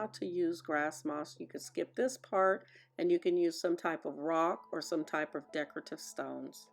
how to use grass moss, you could skip this part and you can use some type of rock or some type of decorative stones.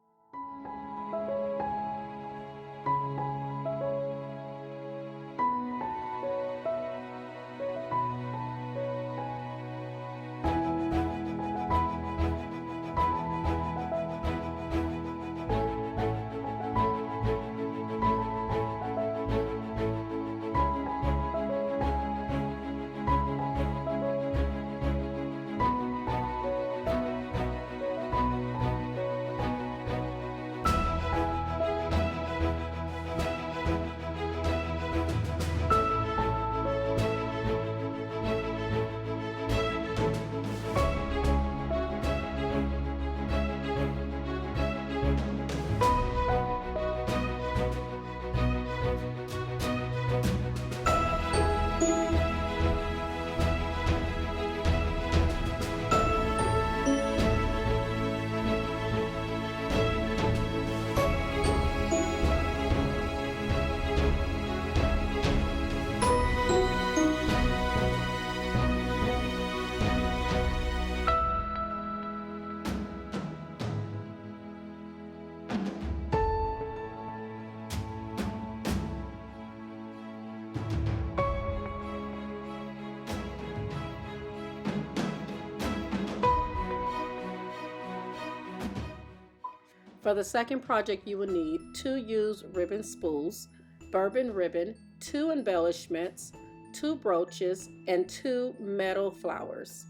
For the second project, you will need 2 used ribbon spools, bourbon ribbon, 2 embellishments, 2 brooches, and 2 metal flowers.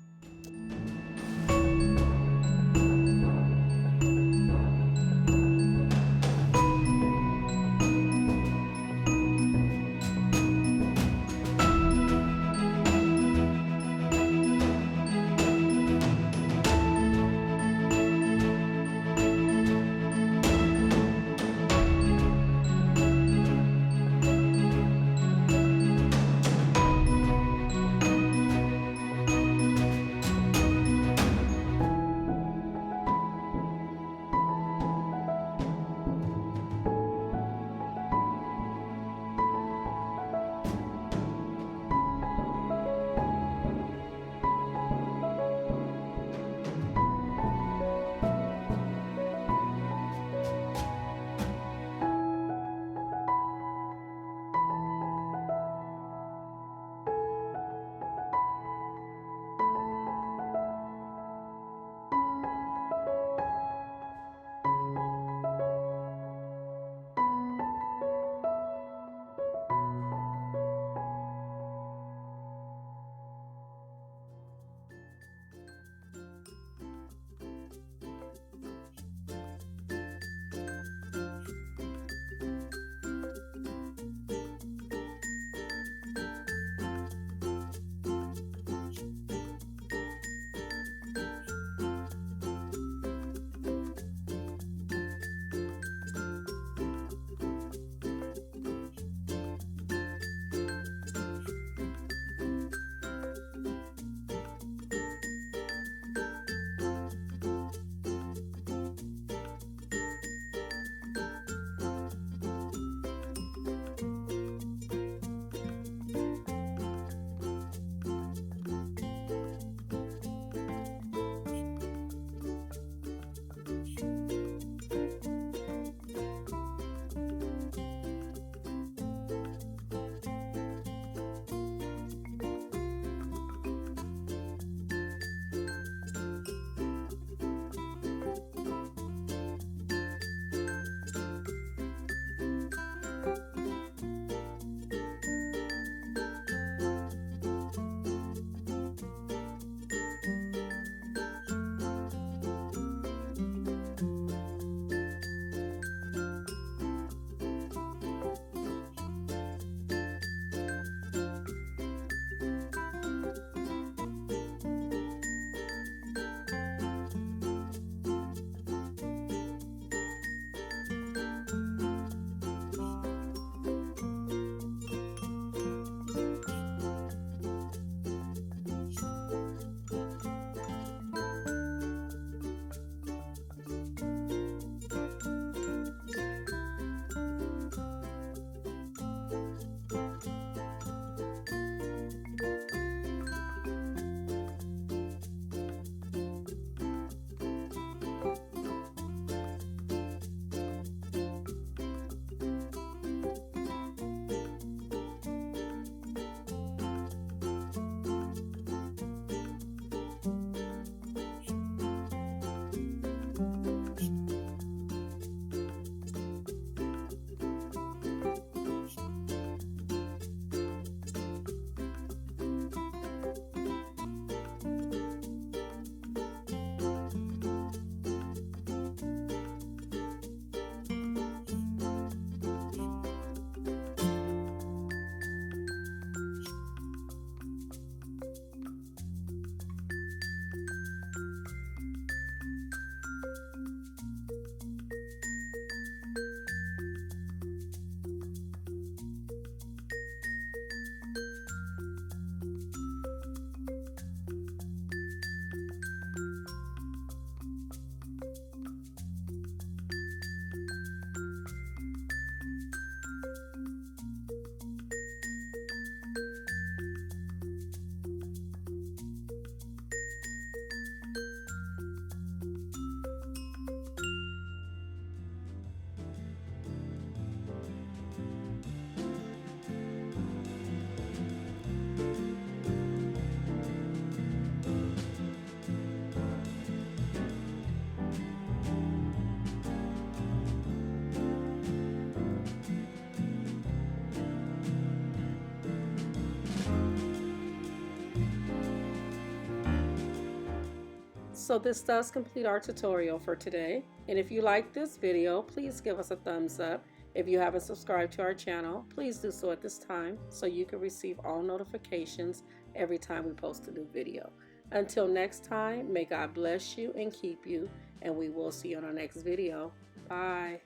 So this does complete our tutorial for today. And if you like this video, please give us a thumbs up. If you haven't subscribed to our channel, please do so at this time so you can receive all notifications every time we post a new video. Until next time, may God bless you and keep you, and we will see you on our next video. Bye.